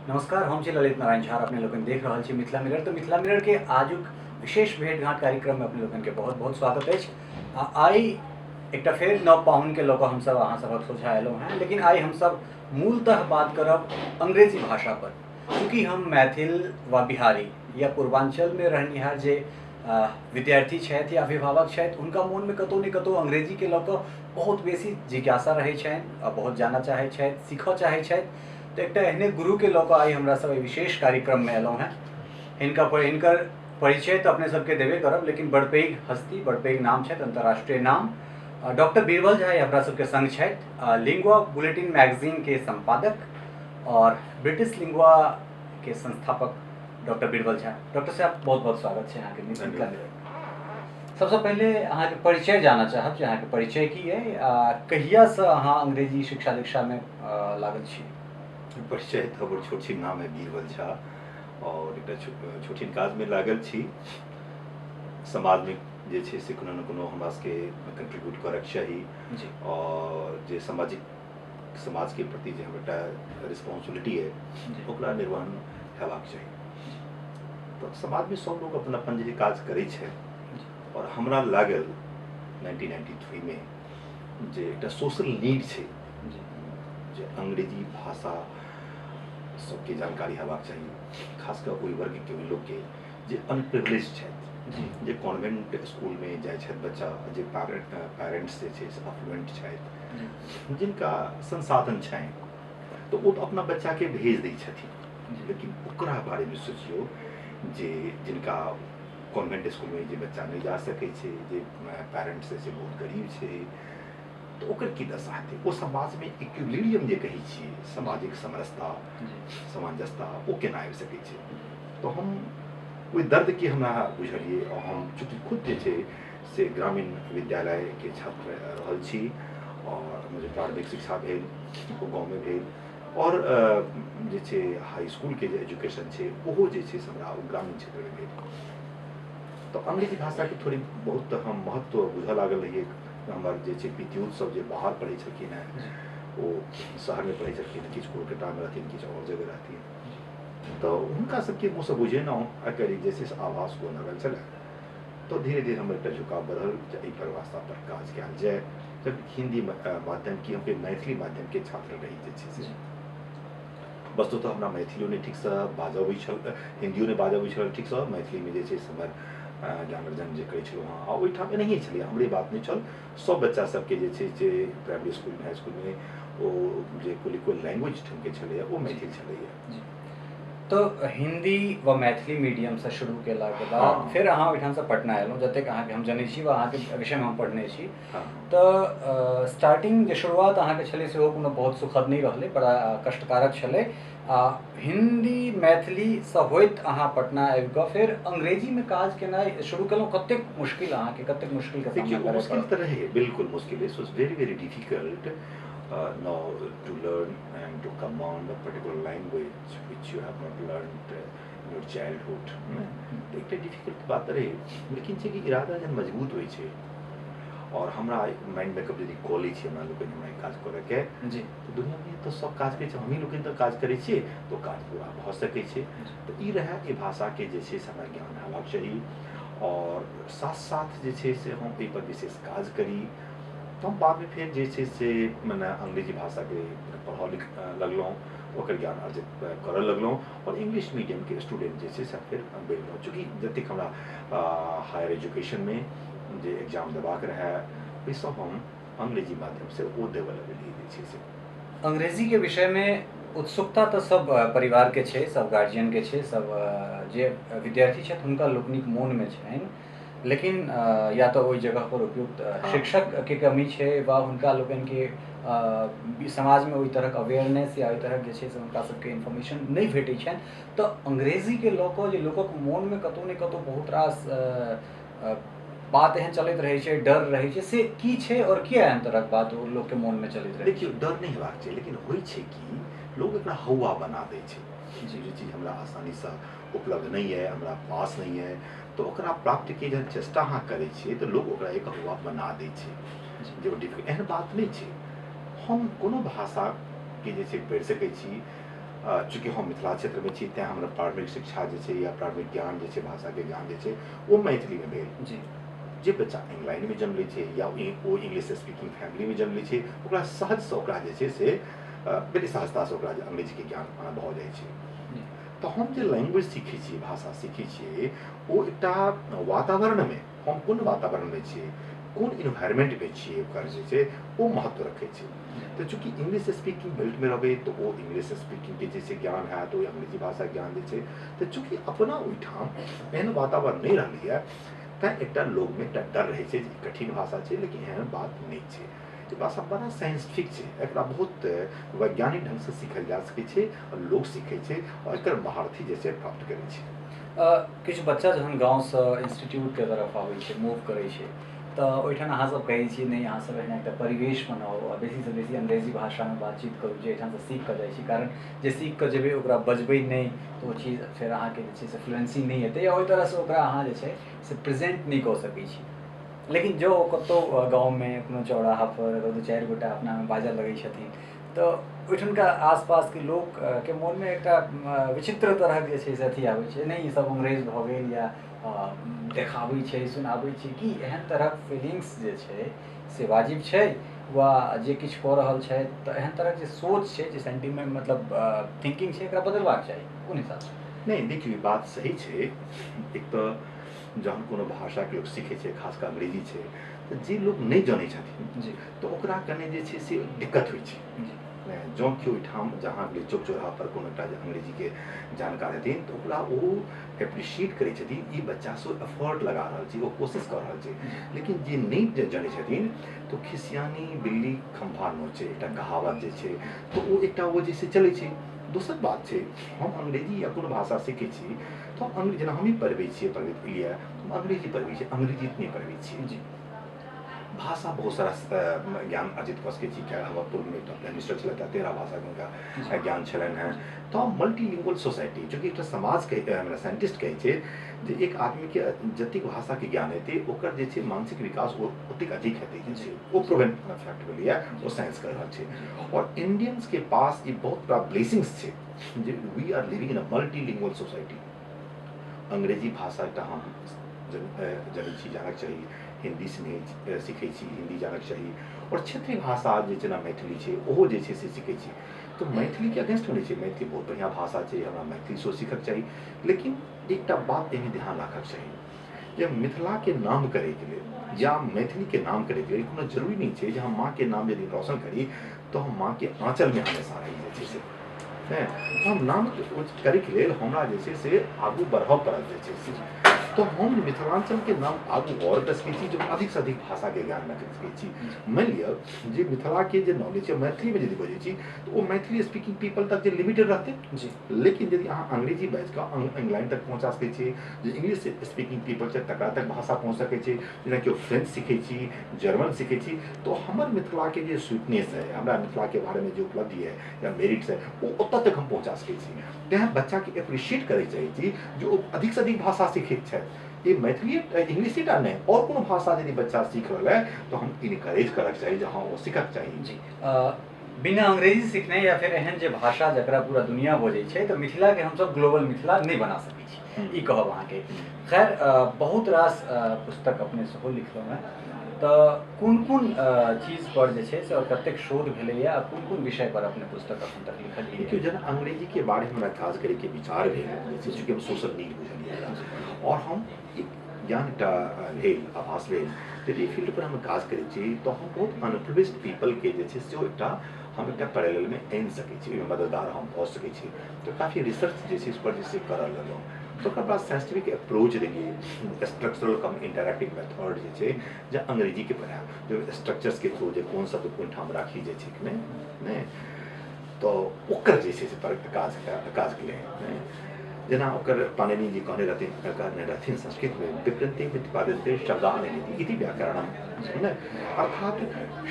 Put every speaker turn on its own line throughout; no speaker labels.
नमस्कार, हम छी ललित नारायण झा। अपने लोगन देख रहल छी मिथिला मिरर। तो मिथिला मिरर के आजुक विशेष भेंटघाट कार्यक्रम में अपने लोगन के बहुत बहुत स्वागत अछि। आई एकटा फेर नव पाहुन के लऽ कऽ हमसब अहाँ सभक सोझा एलहुँ हैं, लेकिन आई हमसब मूलतः बात करब अंग्रेजी भाषा पर। चूँकि हम मैथिल व बिहारी या पूर्वांचल में रहनिहार जे विद्यार्थी छथि या अभिभावक छथि, हुनका मोन में कतौ ने कतौ अंग्रेजी के लऽ कऽ बहुत बेसी जिज्ञासा रहै छनि आ बहुत जानऽ चाहै छथि, सीखऽ चाहै छथि। तो एक एहने गुरु के लऽ कऽ आई हमरा सब विशेष कार्यक्रम में एलहुँ हैं। हिनकर परिचय तो अपने सबके देबे करब, लेकिन बड़ पैघ हस्ती, बड़ पैघ नाम छथि, अंतर्राष्ट्रीय नाम। डॉक्टर बीरबल झा हमरा सबके संग छथि, लिंगुआ बुलेटिन मैगजीन के संपादक और ब्रिटिश लिंगुआ के संस्थापक डॉक्टर बीरबल झा। डॉक्टर साहब बहुत बहुत स्वागत है अहाँके मिथिला मिरर। सबसे पहले अहाँके परिचय जानना चाहब जे अहाँके परिचय की है, कहिया से अहाँ अंग्रेजी शिक्षा दीक्षा में लागल छी?
परिचय तो हमर छोट छिन नाम है बीरबल झा और एकटा छोट छिन काज में लागल छी। समाज में जे छै से कोनो न कोनो हमरा सबके कंट्रीब्यूट करक चाही और जे समाज के प्रति जे हमर एकटा रिस्पांसिबिलिटी है ओकरा निर्वहन हेबाक चाही। तो समाज में सब लोग अपन अपन जे काज करै छै और हमरा लागल 1993 में जे एकटा सोशल नीड छै जे अंग्रेजी भाषा सबके जानकारी हेबाक चाहिए, खासकर ओहि वर्ग के लोग के जे अनप्रिविलेज छथि, जे कॉन्वेंट स्कूल में जाय छथि बच्चा, जे पेरेंट्स जे छै से अफ्लुएंट छथि, जिनका संसाधन छनि तो वो तो अपना बच्चा के भेज दै छथिन, लेकिन ओकरा बारे में सोचियो जे जिनका कॉन्वेंट स्कूल में जे बच्चा नहीं जा सकै छै, जे पेरेंट्स से बहुत गरीब छै, तो ओकर की दशा हेतै? ओ समाज में इक्विलिब्रियम जे कहै छियै, सामाजिक समरसता, सामंजस्यता ओ केना आबि सकै छै? तो हम ओहि दर्द के हमरा बुझलियै और हम चूँकि खुद जे छै से ग्रामीण विद्यालय के छात्र रहल छी और मुझे प्रारंभिक शिक्षा भेल ओ गाँव में भेल और जे छै हाई स्कूल के जे एजुकेशन छै ओहो जे छै से हमरा ग्रामीण क्षेत्र में भेल। तो अंग्रेजी भाषा के थोड़ी बहुत हम महत्व बुझऽ लागल रहिए। हमर जे छै पितियौत सब जे बाहर पढ़ै छलखिन हैं, वो शहर में पढ़ै छलखिन, किछु कोलकाता में रहथिन, किछु और जगह रहथिन, तो हुनका सबके मुँहसँ बुझेलहुँ एकर जे छै से आभास हो लगल छलै। तो धीरे धीरे हमर एकटा झुकाव बढ़ल जे एहि पर भाषा पर काज कयल जाय। जब हिंदी माध्यम की हम मैथिली माध्यम के छात्र रही जे छै से वस्तुतः हमरा मैथिलियो नहि ठीकसँ बाजऽ अबै छल, हिंदियो नहि बाजऽ अबै छल ठीकसँ, मैथिली में जे छै से हमर ज्ञानार्जन जे करै छलहुँ हँ आ ओहिठाम एनाहिए छलै, हमरे बात नहीं छल। सब बच्चा सबके जे छै जे प्राइमरी स्कूल में हाई स्कूल में ओ जे कोई लैंग्वेज के छलैए ओ मैथिल छलैए।
तो हिंदी व मैथिली मीडियम से शुरू केला के बाद फिर अहाँ ओहिठाम से पटना एलहुँ, जतेक अहाँके हम जनै छी व अहाँके विषय में हम पढ़ने छी। तो स्टार्टिंग जे शुरुआत अहाँके छलै सेहो कोनो बहुत सुखद नहीं रहलै, बड़ा कष्टकारक छलै। हिंदी मैथिली से होइत अहाँ पटना आबि कऽ फिर अंग्रेजी में काज केनाइ शुरू केलहुँ। कतेक मुश्किल अहाँके कतेक मुश्किल के सामना करऽ
मुश्किल तो रहे, बिल्कुल मुश्किल। It was very very difficult now to learn and to command a particular language which you have not learned in your childhood. तो एक डिफिकल्ट बात रहे, लेकिन छै कि इरादा जन मजबूत होइ छै और हमरा माइंड में कभी कॉलेज छै हमरा लोग हमरा काज करे के जी, तो दुनिया में तो सब काज करै छै, हमही लोग तो काज करै छियै तो काज पूरा भऽ सकै छै। तो ई रहे कि भाषा के जे छै से हमरा ज्ञान हेबाक चाही और साथ साथ जे छै से हम एहि पर विशेष काज करी। तो हम बाद में फिर जे छै से मने अंग्रेजी भाषा के पढ़ऽ लिख लगलहुँ, ओकर ज्ञान अर्जित करऽ लगलहुँ और इंग्लिश मीडियम के स्टूडेंट जे छै से फिर बढ़लहुँ। चूँकि जतेक हमरा हायर एजुकेशन में जे एग्जाम देबाक रहै ओहि सब हम अंग्रेजी माध्यम से ओ देवऽ लगलियै जे छै से।
अंग्रेजी के विषय में उत्सुकता तो सब परिवार के छै, सब गार्जियन के छै, सब जे विद्यार्थी छथि हुनका लोकनिक मोन में छनि, लेकिन या तो ओहि जगह पर उपयुक्त शिक्षक के कमी छै वा हुनका लोकनि के समाज में ओहि तरहक अवेयरनेस या ओहि तरहक जे छै से हुनका सबके इन्फॉर्मेशन नहीं भेटै छनि। तो अंग्रेजी के लऽ कऽ जे लोकक मोन में कतौ ने कतौ बहुत रास बात एहन चलैत रहै छै, डर रहै छै, से की छै और किया एहन तरहक बात लोग के मोन में चलैत रहै छै?
देखियौ डर नहीं हेबाक छै, लेकिन होइ छै कि लोग एकरा हौवा बना दै छै। जे चीज हमरा आसानी से उपलब्ध नहीं है, हमरा पास नहीं है, तो ओकरा प्राप्त के जब चेष्टा अहाँ करै छियै तो लोग ओकरा एक हौवा बना दै छै जे डिफिकल्ट। एहन बात नहीं छै, हम कोनो भाषा के जे छै पढ़ि सकै छी, चूँकि हम मिथिला क्षेत्रमे छी तेँ हमरा प्रारंभिक शिक्षा जे छै या प्रारंभिक ज्ञान जे छै भाषाके ज्ञान जे छै ओ मैथिलीमे भेल।
जी
जे बच्चा इंग्लैंडमे जन्म लै छै या ओ इंग्लिश स्पीकिंग फैमिलीमे जन्म लै छै ओकरा सहजसँ ओकरा जे छै से बेटी सहजतासँ ओकरा अंग्रेजीके ज्ञान भऽ जाइ छै।
जी
तऽ हम जे लैंग्वेज सीखै छियै भाषा सीखै छियै ओ एकटा वातावरणमे हम कोन वातावरणमे छियै कोन इन्वायरमेंटमे छियै ओकर जे छै ओ महत्व रखै छै। तऽ चूँकि इंग्लिश स्पीकिंग बेल्टमे रहबै तऽ ओ इंग्लिश स्पीकिंगके जे छै ज्ञान हैत ओ अंग्रेजी भाषा ज्ञान जे छै। तऽ चूँकि अपना ओहिठाम एहन वातावरण नहि रहलैए तैँ एकटा लोकमे एकटा डर रहै छै जे कठिन भाषा छै लेकिन एहन बात नहि छै। ई भाषा बड़ा साइंटिफिक छै एकरा बहुत वैज्ञानिक ढङ्गसँ सीखल जा सकै छै आओर लोक सीखै छै आओर एकर महारथी जे छै प्राप्त करै छै।
किछु बच्चा जहन गाँवसँ इंस्टीट्यूटके तरफ आबै छै मूव करै छै तऽ ओहिठाम अहाँसब कहै छियै नहि अहाँसब एहन एकटा परिवेश बनाउ आ बेसीसँ बेसी अंग्रेजी भाषामे बातचीत करू जे एहिठामसँ सीख कऽ जाइ छी कारण जे सीख कऽ जेबै ओकरा बजबै नहि तऽ ओ चीज फेर अहाँके जे छै से फ्लुएंसी नहि हेतै या ओहि तरहसँ ओकरा अहाँ जे छै से प्रेजेंट नहि कऽ सकै छी। लेकिन जो कतहु गाँवमे कोनो चौराहापर अगर दू चारि गोटा अपनामे बाजऽ लगै छथिन तऽ ओहिठुनका आसपासके लोकके मोनमे एकटा विचित्र तरहक जे छै से अथी आबै छै नहि ई सब अंग्रेज भऽ गेल या देखाबै छै सुनाबै छै कि एहन तरहक फीलिंग्स जे छै से वाजिब छै वा जे किछु कऽ रहल छथि तऽ एहन तरहक जे सोच छै जे सेंटिमेंट मतलब थिंकिंग छै एकरा बदलबाक चाही कोन हिसाबसँ?
नहीं देखिए ई बात सही छै। एक तऽ जहन कोनो भाषाके लोक सीखै छै खास कऽ अंग्रेजी छै तऽ जे लोक नहि जानै छथिन
जी
तऽ ओकरा कने जे छै से दिक्कत होइ छै।
जी
जँ केओ ओहिठाम जहाँ भी चौक चौराहापर कोनो एकटा अंग्रेजीके जानकार हेथिन तऽ ओकरा ओ एप्रिशिएट करै छथिन ई बच्चा सब एफर्ट लगा रहल छै ओ कोशिश कऽ रहल छै। लेकिन जे नहि जानै छथिन तऽ खिसियानी बिल्ली खम्भा नोचे एकटा कहावत जे छै तऽ ओ एकटा ओ जे छै चलै छै। दोसर बात छै हम अंग्रेजी या कोनो भाषा सीखै छी तऽ हम जेना हमही पढ़बै छियै पढ़बैत लिए हम अंग्रेजी पढ़बै छियै अंग्रेजी नहि पढ़बै छियै।
जी
भाषा बहुत सारा ज्ञान अर्जित कऽ सकै छी क्या हमर पूर्वमे एकटा प्राइम मिनिस्टर छलथि हेँ 13 भाषाके हुनका ज्ञान छलनि हेँ। तऽ मल्टीलिंगुअल सोसाइटी चूँकि एकटा समाजके साइंटिस्ट कहै छै जे एक आदमीके जतेक भाषाके ज्ञान हेतै ओकर जे छै मानसिक विकास ओतेक अधिक हेतै जे छै ओ प्रूवन फैक्ट भेलैए ओ साइंस कहि रहल छै। और इंडियंसके पास ई बहुत बड़ा ब्लेसिंग्स छै जे we are living in a multilingual society. अंग्रेजी भाषा एकटा हम जनै छी जानक चाही हिंदी सीखै छी हिंदी जानक चाही और क्षेत्रीय भाषा जे जेना मैथिली छै ओहो जे छै से सीखै छी। तऽ मैथिलीके अगेंस्टमे नहि छै मैथिली बहुत बढ़िआँ भाषा छै हमरा मैथिली सेहो सीखऽके चाही। लेकिन एकटा बात एहिमे ध्यान राखऽके चाही जे मिथिलाके नाम करैके लेल या मैथिलीके नाम करैके लेल कोनो जरूरी नहीं छै जे हम माँके नाम यदि रोशन करी तो हम माँके आँचलमे हमेशा रही जे छै से हम नाम करैके लेल हमरा जे छै से आगू बढ़ऽ पड़त जे छै से। तो हम मिथिलांचलके नाम आगू और कऽ सकै छी जो अधिकसँ अधिक भाषाके ज्ञान रख सकै छी। मानि लिअ जे मिथिलाके जे नॉलेज छै मैथिलीमे यदि बजै छी तऽ ओ मैथिली स्पीकिंग पीपल तक जे लिमिटेड रहतै
जी
लेकिन यदि अहाँ अंग्रेजी बाजि कऽ इंग्लैंड तक पहुँचा सकै छी जे इंग्लिश स्पीकिंग पीपल छै तकरा तक भाषा पहुँच सकै छै। जेना केओ फ्रेंच सीखै छी जर्मन सीखै छी तो हमर मिथिलाके जे स्वीटनेस है हमरा मिथिलाके बारेमे जे उपलब्धि है या मेरिट्स है वो ओतऽ तक हम पहुँचा सकै छी। तेँ बच्चाके एप्रिशिएट करै चाहै छी जे ओ अधिकसँ अधिक भाषा सीखैत छथि। ये मैथिली इंग्लिश टा नहीं और कोनो भाषा यदि बच्चा सीख रहल है तो हम इनकरेज करऽके चाही जे हाँ ओ सीखऽके चाही।
जी बिना अंग्रेजी सीखने या फिर एहन जे भाषा जकरा पूरा दुनिया बजै छै तऽ मिथिलाके हमसब ग्लोबल मिथिला नहि बना सकै छी ई कहब अहाँके। खैर बहुत रास पुस्तक अपने सेहो लिखलहुँ हेँ तऽ कोन कोन चीज पर जे छै से और कतेक शोध भेलैए आ कोन कोन विषय पर अपने पुस्तक अखन तक लिखलियै?
देखियौ जेना अंग्रेजीके बारेमे हमरा काज करैके विचार भेल जे चूँकि हम सोशल नीड बुझलियै और हम एक ज्ञान एकटा भेल आभास भेल यदि एहि फील्ड पर हम काज करै छी तऽ हम बहुत अनप्रिविलेज्ड पीपलके जे छै से एकटा हम एकटा पैरेललमे आनि सकै छी ओहिमे मददगार हम भऽ सकै छी। तऽ काफ़ी रिसर्च जे छै इस पर जे छै करऽ लगलहुँ तऽ ओकर बाद साइंटिफिक अप्रोच देलिए स्ट्रक्चरल कम इंटरैक्टिव मेथड जे छै जे अंग्रेजीके पढ़ाएब जो स्ट्रक्चर्सके थ्रू जे कोन शब्द कोन ठाम राखी जाइ छै कि नहि तऽ ओकर जे छै से काज केलै जेना ओकर पाणिनि जी कहने रहथिन संस्कृतमे विकृति प्रतिपादिते शब्दानि इति व्याकरणम ने अर्थात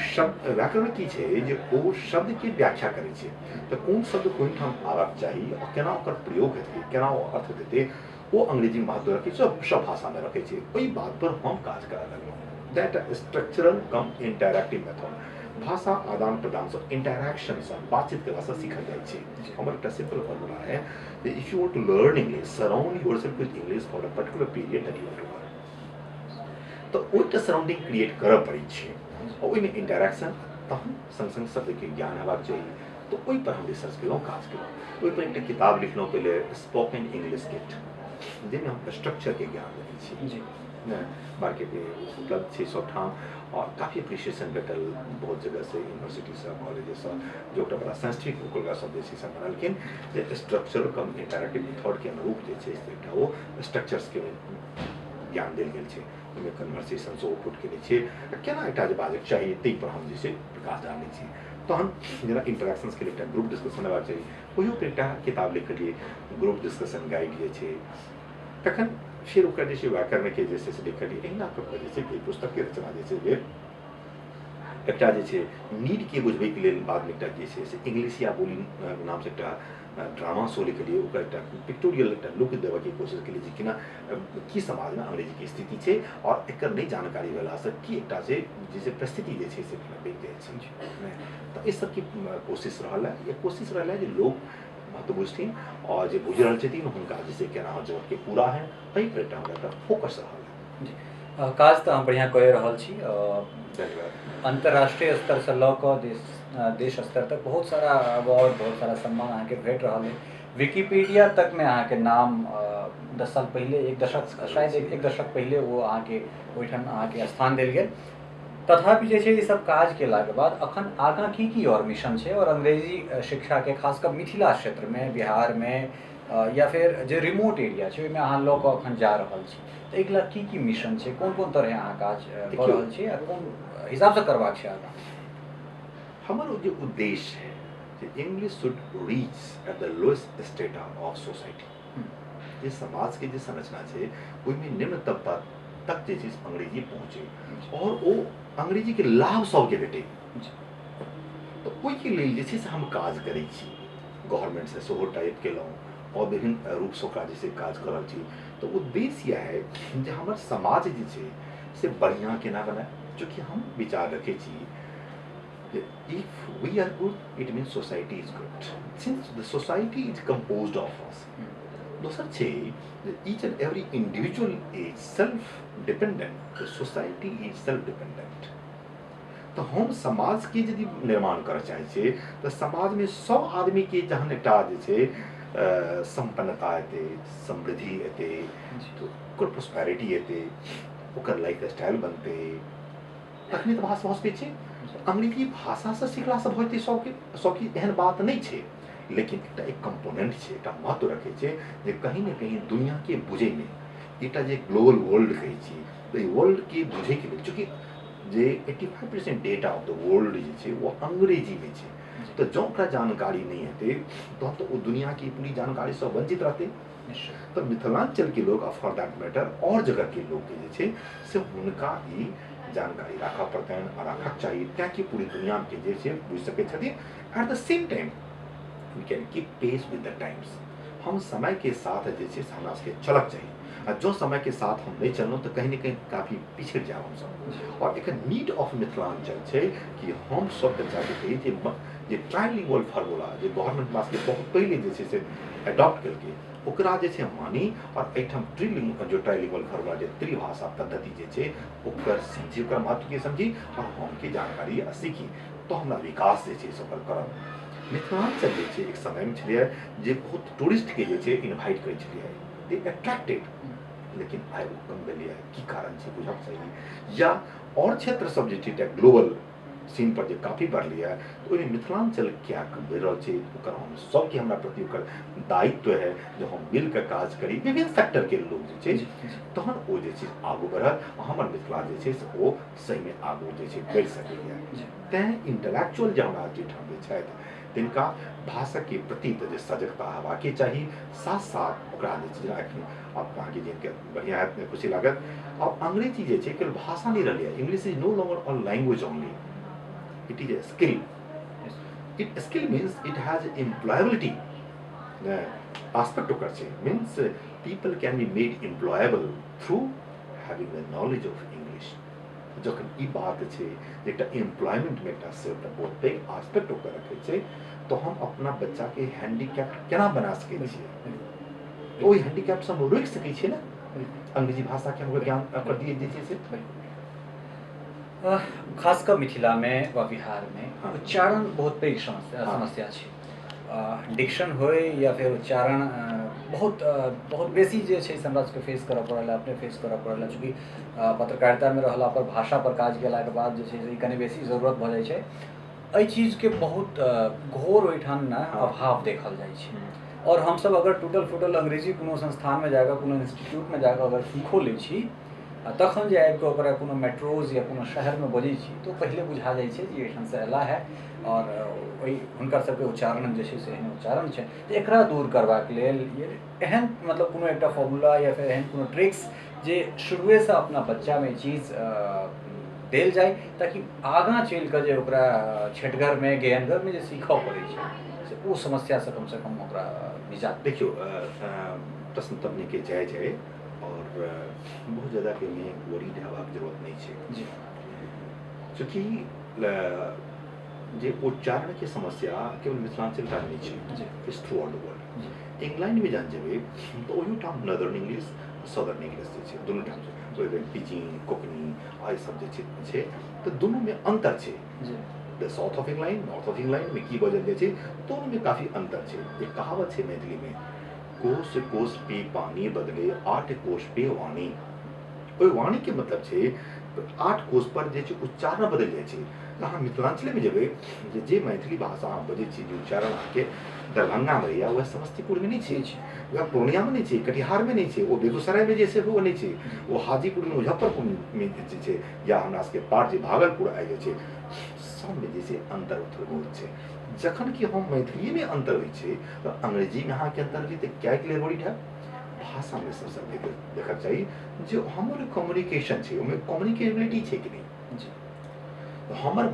शब्द व्याकरण की छै जे ओ शब्दके व्याख्या करै छै तऽ कोन शब्द कोन ठाम आबक चाही और केना ओकर प्रयोग हेतै केना ओ अर्थ देतै ओ अंग्रेजी महत्व रखै छै सब भाषामे रखै छै ओहि बात पर हम काज करऽ लगलहुँ that structural come interactive method. भाषा आदान प्रदान से इंटरैक्शन से बातचीत के वास्ते सीखल जाए छै। हमर एकटा सिंपल फॉर्मूला है that if you want to learn English, surround yourself with English for a particular period that you want to learn. तो ओइटा सराउंडिंग क्रिएट करऽ पड़ै छै और ओइमे इंटरैक्शन तहन संग संग शब्द के ज्ञान हेबाक चाहिए। तो ओइ पर हम रिसर्च केलहुँ, काज केलहुँ। ओइ पर एकटा किताब लिखलहुँ पहिले, स्पोकन इंग्लिश किट, जाहिमे हम स्ट्रक्चर के ज्ञान देने छी
जी
ने। मार्केट में उपलब्ध छै सब ठाम और काफी एप्रिसिएशन भेटल बहुत जगह से, यूनिवर्सिटी से, कॉलेज से, जो एकटा बड़ा साइंटिफिक ओकरा सब जे छै से बनलखिन जे स्ट्रक्चर कम इंटरैक्टिव मेथड के अनुरूप जे छै से एकटा ओ स्ट्रक्चर्स के ज्ञान देल गेल छै। ओहिमे कन्वर्सेशन से पुट केने छियै केना एकटा जे बाजक चाहिए ताहि पर हम जे छै प्रकाश डालने छी। तहन जेना इंटरैक्शंस के लिए एकटा ग्रुप डिस्कशन हेबाक चाही, ओहियो पर एकटा किताब लिखलियै, ग्रुप डिस्कशन गाइड जे छै। तखन फिर ओकर जे छै व्याकरण के जे छै से लिखलियै। एहिना कऽ कऽ जे छै कि पुस्तक के रचना जे छै भेल। एकटा जे छै नीड के बुझबै के लेल बादमे एकटा जे छै से इंग्लिशिया बोली नाम से एकटा ड्रामा शो लिखलियै। ओकर एकटा पिक्टोरियल एकटा लुक देबऽ के कोशिश केलियै जे केना की समाज में अंग्रेजी के स्थिति छै और एकर नहीं जानकारी भेला से की एकटा से जैसे परिस्थिति जे छै से बनि जाइ छै। तऽ एहि सबके कोशिश रहल है, ये कोशिश रहल है जे लोग महत्व बुझथिन और जे बुझि रहल छथिन हुनका जे छै केना जरूरत के पूरा है, एहि पर एकटा हमरा एकटा फोकस रहल है।
जी काज तऽ हम बढ़िआँ कहि रहल छी।
धन्यवाद।
अंतर्राष्ट्रीय स्तर से लऽ कऽ देश स्तर तक बहुत सारा अवार्ड, बहुत सारा सम्मान अहाँके भेट रहल है। विकिपीडिया तक में अहाँके नाम 10 साल पहले, एक दशक शायद एक दशक पहले वो अहाँके ओहिठाम अहाँके स्थान देल गेल। तथापि जे छै ई सब काज केलाके बाद अखन आगाँ की और मिशन छै और अंग्रेजी शिक्षा के खासकर मिथिला क्षेत्र में, बिहार में या फिर जे रिमोट एरिया छै ओहिमे अहाँ लऽ कऽ अखन जा रहल छी, तऽ एहिके लेल की मिशन छै, कोन कोन तरह अहाँ काज कऽ रहल छी आ कोन हिसाब से करबाक छै आगाँ?
हमर जे उद्देश्य है कि English should reach at the lowest strata of society. जे समाज के जे संरचना छै ओहिमे निम्न तबका तक जे छै अंग्रेजी पहुँचे और वो अंग्रेजी के लाभ सबके भेटे। तो ओहिके लेल जे छै से हम काज करै छी, गवर्नमेंट से सेहो टाइप केलहुँ और विभिन्न रूप से ओकरा जे छै काज कर रहल छी। तो उद्देश्य यह है जे हमर समाज जे छै से बढ़िया केना बने, चूँकि हम विचार रखे छी if we are good, it means society is good. Since the society is composed of us, दोसर छै each and every individual is self dependent, the society is self dependent। तो हम समाज के यदि निर्माण करऽ चाहै छियै तऽ समाज में सब आदमी के जहन एकटा जे छै संपन्नता एतै, समृद्धि एतै, तो ओकर प्रोस्पेरिटी एतै, ओकर लाइफ स्टाइल बनतै, तखने तऽ भाषा भऽ सकै छै। अंग्रेजी भाषा से सीखला से भऽ जेतै सबके एहन बात नहीं छै, लेकिन एकटा एक कंपोनेंट छै, एकटा महत्व रखे छै जे कहीं न कहीं दुनिया के बुझे में एकटा जे ग्लोबल वर्ल्ड कहै छी तऽ ई वर्ल्ड के बुझे के लेल, चूँकि जे 85% डेटा ऑफ द वर्ल्ड जे छै वो अंग्रेजी में छै। तो जो ओकरा जानकारी नहीं हेतै तहन तऽ ओ दुनिया की पूरी जानकारी से वंचित रहतै। तो मिथिलांचल के लोग, फॉर दैट मैटर और जगह के लोग के जे छै से हुनका ई जानकारी राखऽ पड़तनि और राखक चाहिए ताकि पूरी दुनिया के जे छै बुझि सकै छथिन। At the same time we can keep pace with the times. हम समय के साथ जे छै हमरा सबके चलक चाहिए, और जो समय के साथ हम नहीं चललहुँ तो कहीं न कहीं काफी पिछड़ जाएब हम सब। और एक नीड ऑफ मिथिलांचल छै कि हम सब बच्चाके कही जे ट्राइलिंगुअल फार्मूला जे गवर्नमेंट पास के बहुत पहले जे छै से एडॉप्ट केलकै ओकरा जे छै मानी और एहिठाम जो ट्राइलिंगुअल फार्मूला जे त्रिभाषा पद्धति जे छै ओकर समझी, ओकर महत्व के समझी और हम के जानकारी आ सीखी तो हमरा विकास जे छै से ओकर करब। मिथिलांचल जे छै एक समय में छलियै जे बहुत टूरिस्ट के जे छै इन्वाइट करै छलियै, दे अट्रैक्टेड, लेकिन आइ ओ कम भेलैए, की कारण छै बुझब चाहिए। या और क्षेत्र सब जे छै ग्लोबल सीन पर जे काफी बढ़लियै तो ओहिमे मिथिलांचल क्या बढ़ि रहल छै, ओकर हम सबके हमरा प्रति ओकर दायित्व है जो हम मिल के काज करी, विभिन्न सेक्टर के लोग जे छै तहन ओ जे छै आगू बढ़त, हमर मिथिला जे छै से ओ सही में आगू जे छै बढ़ि सकैए। तैं इंटेलेक्चुअल जे हमरा ठाम जे छथि तिनका भाषा के प्रति तऽ जे सजगता हेबाके चाही, साथ साथ ओकरा जे छै जेना एखन आब अहाँके जिनके बढ़िया है खुशी लागत, अब अंग्रेजी जे छै केवल भाषा नहीं रहलै, English is no longer a language only, it is a skill. Skill means it has employability aspect okkar chhe, means people can be made employable through having the knowledge of English. जखन ई बात छै जे एकटा employment में एकटा से एकटा बहुत पैघ एस्पेक्ट ओकर रखै छै, तो हम अपना बच्चा के हैंडीकैप केना बना सकै छियै? तो ओहि हैंडीकैप से हम रोकि सकै छियै ना अंग्रेजी भाषा के हम ज्ञान कर दिए जे छै से।
खासकर मिथिला में व बिहार में
हाँ।
उच्चारण बहुत पैघ
हाँ।
समस्या छै। डिक्शन होय या फिर उच्चारण बहुत बेसी जे छै से हमरा सबके फेस करऽ पड़ल, अपने फेस करऽ पड़ल, चूँकि पत्रकारिता में रहला पर भाषा पर काज केलाके बाद जे छै से ई कनि बेसी जरूरत भऽ जाइ छै। एहि चीजके बहुत घोर ओहिठाम ने
हाँ।
अभाव देखल जाइ छै। और हमसब अगर टूटल फूटल अंग्रेजी कोनो संस्थान में जाकर कोनो इंस्टीट्यूट में जाकर अगर सीखो लै छी, तखन जे आबि कऽ ओकरा कोनो मेट्रोज या कोनो शहर में बजै छी तो पहिले बुझा जाइ छै जे एहिठाम से अयला है और ओहि हुनकर सबके उच्चारण जे छै से एहन उच्चारण छै। तऽ एकरा दूर करबाक लेल एहन मतलब कोनो एकटा फॉर्मूला या फिर एहन कोनो ट्रिक्स जे शुरुए से अपना बच्चा में चीज देल जाए, ताकि आगाँ चलि कऽ जे ओकरा छेटगर में ज्ञानगर में जे सीखऽ पड़ै छै से ओ समस्या से कम ओकरा निजात।
देखियो प्रश्न तब नहीं के जायज है और बहुत ज़्यादा के में वरीड हेबाक जरूरत नहीं है
जी
चूँकि जे उच्चारण के समस्या केवल मिथिलांचल का नहीं है,
जी
it's throughout the world.
जी
इंग्लैंड में जान जेबे तो ओहियो ठाम नॉर्दर्न इंग्लिश साउदर्न इंग्लिश जे छै दुनू ठाम छै, ओहि पिजिंग कोकनी आई सब जे छै तो दुनू में अंतर छै।
जी
the south of England north of England में की बजल जाइ छै दोनों में काफी अंतर छै। एक कहावत छै मैथिली में, कोस कोस पे पानी बदले 8 कोस पे वाणी। ओहि वाणी के मतलब छै 8 कोस पर जे छै उच्चारण बदल जाइ छै। अहाँ मिथिलांचल में जेबै जे मैथिली भाषा अहाँ बजै छी, जे उच्चारण अहाँके दरभंगा में या वह समस्तीपुर में नहीं छै, वह पूर्णिया में नहीं छै, कटिहार में नहीं छै, वो बेगूसराय में जैसे वो नहीं छै, वो हाजीपुर में मुजफ्फरपुर में जे छै या हमरा सबके पार जे भागलपुर आबि जाइ छै, सब में जैसे अंतर थोड़े बहुत छै। जखन कि हम मैथिली में अंतर होइ छै तो अंग्रेजी में अहाँके अंतर होइ तऽ क्या के लिए बड़ी है भाषा में सबसे देखा चाहिए जो हमर कम्युनिकेशन छै ओहिमे कम्युनिकेबिलिटी छै कि नहीं।
जी
हमर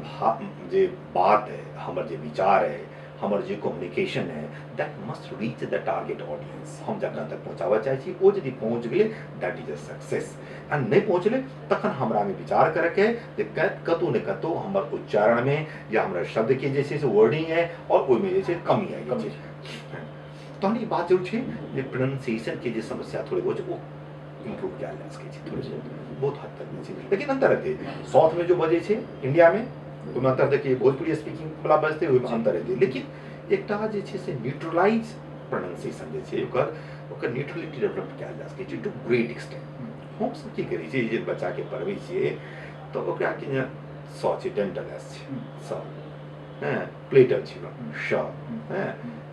जे बात है, हमर जे विचार है, हमर जे कम्युनिकेशन है, that must reach the target audience. हम जकरा तक पहुँचाबऽ चाहै छी ओ यदि पहुँच गेलै दैट इज अ सक्सेस। आ नहीं पहुँचलै तखन हमरा में विचार करके है जे कतौ ने कतौ हमर उच्चारण में या हमरा शब्द के जे छै से वर्डिंग है और ओहिमे जे छै कमी आबि गेल छै। तहन ई बात जरूर छै जे प्रोनाउंसिएशन के जे समस्या थोड़े बहुत छै वो इम्प्रूव कयल जा सकै छै थोड़े बहुत हद तक छै, लेकिन अंतर हेतै। साउथ में जो बजै छै इंडिया में ओहिमे अंतर देखिए, भोजपुरी स्पीकिंग वाला बजतै ओहिमे अंतर हेतै, लेकिन एकटा जे छै से न्यूट्रलाइज प्रोनाउंसिएशन जे छै ओकर न्यूट्रलिटी डेवलप कयल जा सकै छै टू ग्रेट एक्सटेंट। हम सब की करै छियै जे बच्चा के पढ़बै छियै तऽ ओकरा कि स छै डेंटल एस छै स, प्लेटर छै श,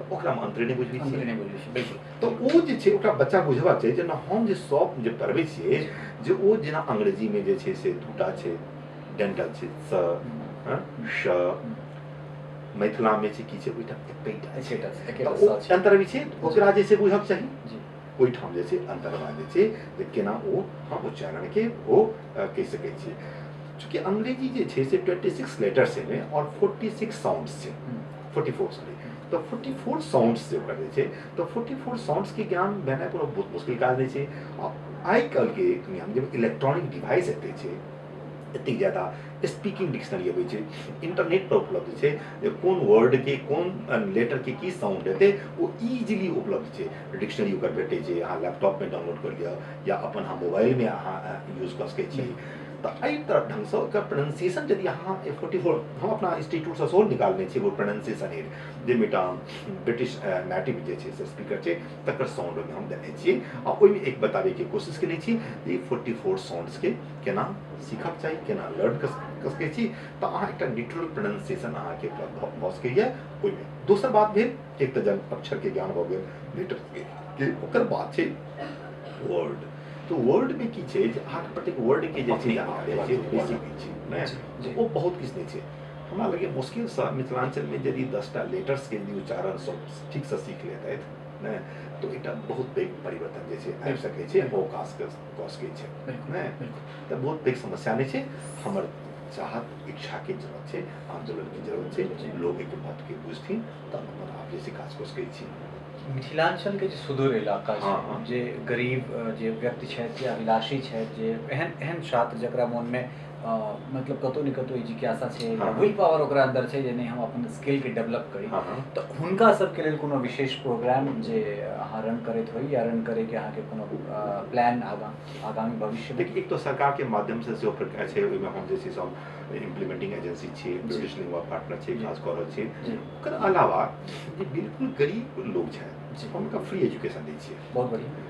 ओकरा में अंतरे नहीं बुझबै छियै। तो ओ जे छै ओकरा बच्चा बुझबाक चाही जेना हम जे सब जे पढ़बै छियै जे ओ जेना अंग्रेजी में जे छै से दूटा छै डेंटल छै स श, मिथिला में छै की छै ओइटा एकेटा छै ओ अंतर भी छै ओकरा जे छै बुझबाक चाही। ओइठाम जे छै अंतरवा जे छै जे केना ओ हम उच्चारण के ओ कहि सकै छी। चूँकि अंग्रेजी जे छै से 26 लेटर्स है और 46 साउंड्स छै, 44 सॉरी, तो 44 साउंड्स जो कर छै तो 44 साउंड्स के ज्ञान भेनाइ कोनो बहुत मुश्किल काज नहीं छै। आइ काल्हि के दुनिया में जब इलेक्ट्रॉनिक डिवाइस एते छै एतेक ज़्यादा स्पीकिंग डिक्शनरी अबै छै, इंटरनेट पर उपलब्ध छै जे कोन वर्ड के कोन लेटर के की साउंड हेतै वो इजीली उपलब्ध छै, डिक्शनरी ओकर भेटै छै, अहाँ लैपटॉप में डाउनलोड कर लिअ या अपन अहाँ मोबाइल में अहाँ यूज कर सकै छी। तो एहि तरह ढंग से ओकर प्रोनाउंसिएशन यदि अहाँ 44 हम अपना इंस्टीट्यूट से सेहो निकालने छी वो प्रोनाउंसिएशन एड जाहिमे एकटा ब्रिटिश नेटिव जे छै से स्पीकर छै तकर साउंड में हम देने छियै आ ओहिमे एक बताबै के कोशिश केने छी जे 44 साउंड्स के केना सीखब चाही, केना लर्न कर सकै छी, तो अहाँ एकटा न्यूट्रल प्रोनाउंसिएशन अहाँके भऽ सकैए ओहिमे। दोसर बात भेल एक तऽ जन अक्षर के ज्ञान भऽ गेल लेटर के, ओकर बाद छै वर्ड। तो वर्ड में की छै जे अहाँके प्रत्येक वर्ड के जे छै जानकारी छै बेसिक छै ने, ओ बहुत किछु नहीं छै। हमरा लगे मुश्किल से मिथिलांचल में यदि 10टा लेटर्स के यदि उच्चारण सब ठीक से सीख लेतैथ ने तो एकटा बहुत पैघ परिवर्तन जे छै आबि सकै छै, अवकाश कऽ सकै छै ने। तऽ बहुत पैघ समस्या नहीं छै, हमर चाहत इच्छा के जरूरत छै, आंदोलन की जरूरत छै, लोग एक महत्व के बुझथिन तब अपन आप जैसे काज कऽ सकै छी।
मिथिलांचल के जे सुदूर इलाका छै,
हाँ, हाँ।
जे गरीब जे व्यक्ति छथि या अभिलाषी छथि, जे एहन एहन छात्र जकरा मन में मतलब कतौ न कतौ ई जिज्ञासा छै या
हाँ।
विल पावर ओकरा अंदर छै जे नहीं हम अपन स्किल के डेवलप करी
हाँ, हाँ।
तो हुनका सबके लेल कोनो विशेष प्रोग्राम जे अहाँ रन करैत होई या रन करे के अहाँ के कोनो प्लान आगामी भविष्य में?
देखिए एक तो सरकार के माध्यम से जो प्रकार छै ओइमे हम जे छै से हम इम्प्लीमेंटिंग एजेंसी छी, ब्रिटिश लिंगुआ पार्टनर छी,
जी।
काज कऽ रहल छी।
जी।
ओकर अलावा जे बिल्कुल गरीब लोग छै
जी।
हुनका फ्री एजुकेशन दै छियै।
बहुत बढ़िया।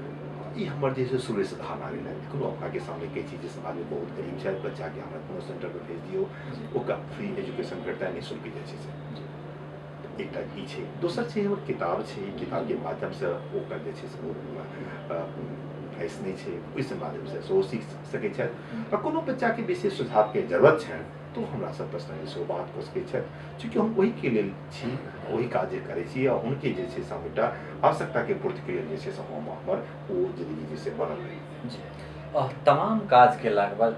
ई हमर जे छै शुरू से धारणा रहलै। कोनो अपना के सामने कहै छी जे समाज में बहुत गरीब छै, बच्चा के हमरा कोनो सेंटर पे भेज दियौ,
जी।
ओकरा फ्री एजुकेशन भेटतै निःशुल्क जे छै से।
जी।
एकटा ई छै। दोसर छै हमर किताब छै, ई किताब के माध्यम से ओकर जे छै से ओ प्राइस नहीं छै, ओइसे माध्यम से सेहो सीख सकै छै। आ कोनो बच्चा के विशेष सुझाव के जरूरत छै तो हमरा सब पर्सनली सेहो बात कऽ सकै छै। चूँकि हम ओही के लेल छी, ओही काज जे करै छी आ हुनके जे छै से हम एकटा आवश्यकता के पूर्ति के लेल जे छै से हम हमर ओ जिंदगी जे छै बनल रही।
जी। तमाम काज केलाक बाद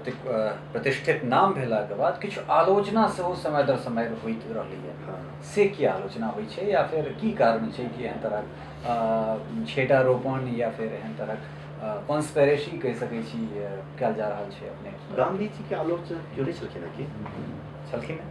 प्रतिष्ठित नाम भेलाक बाद किछु आलोचना सेहो समय दर समय होइत रहलैए।
हाँ।
से की आलोचना होइ छै या फिर की कारण छै कि एहन तरहक छेटारोपण या फिर एहन तरहक कॉन्स्पिरेसी कहि सकै छी कयल जा रहल छै अपने?
गांधी जी के आलोचक क्यों नहीं छलखिन हैं कि?
छलखिन हैं?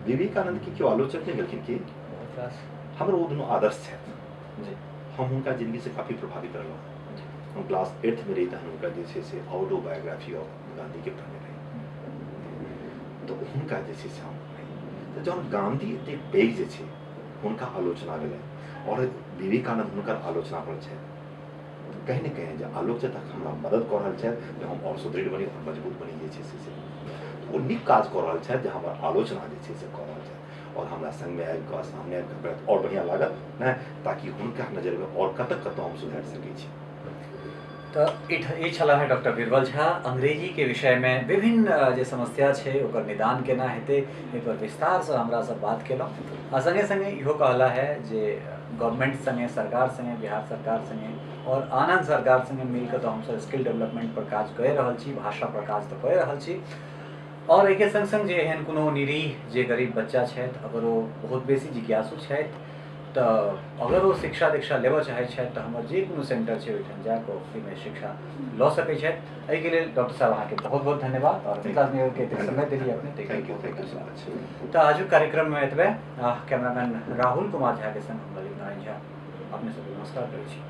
विवेकानंद के क्यों आलोचक नहीं छलखिन कि?
बहुत रास।
हमर ओ दुनू आदर्श छथि।
जी।
हम हुनका जिंदगी से काफी प्रभावित रहलहुँ।
जी।
हम क्लास 8th में रही तहन हुनका जे छै से ऑटोबायोग्राफी ऑफ गांधी के पढ़ने रही। तो हुनका जे छै से हम पढ़ी। तो जहन गांधी एतेक पैघ जे छै हुनका आलोचना भेलै और विवेकानंद हुनकर आलोचना पर छथि। कहीं न कहीं जे आलोचक हमरा मदद कऽ रहल छथि जे हम और सुदृढ़ बनी और मजबूत बनी जे छै से। ओ नीक काज कऽ रहल छथि जे हमर आलोचना जे छै से कऽ रहल छथि और हमरा संग में आबि कऽ सामने आबि कऽ कहत और बढ़िया लागत ने ताकि हुनका नजर में और कतऽ हम सुधारि सकै छी।
तो ई छलाह डॉक्टर बीरबल झा अंग्रेजी के विषय में विभिन्न जे समस्या छै ओकर निदान केना हेतै एहि पर विस्तार से हमरा सब बात केलहुँ। आ संगे संगे इहो कहला है जे गवर्नमेंट संगे सरकार संगे बिहार सरकार संगे और आनंद सरकार संगे मिलकर तो हम सब स्किल डेवलपमेंट पर काज कऽ रहल छी, भाषा पर काज तो कऽ रहल छी। और एके संग संग जे एहन कोनो निरीह जे गरीब बच्चा छथि अगर वो बहुत बेसी जिज्ञासु छथि तो अगर वो शिक्षा दीक्षा लेबऽ चाहै छथि तो हमर जे कोनो सेंटर छै ओहिठाम जाकऽ फ्री में शिक्षा लऽ सकै छथि। एहिके लेल डॉक्टर साहब अहाँके बहुत बहुत धन्यवाद और विकास नियोग के एतेक समय देलिए अपने
थैंक यू सो मच।
तो आजुक कार्यक्रम में एतबे। कैमरामैन राहुल कुमार झा के संग हम ललित नारायण झा अपने सबके नमस्कार करै छी।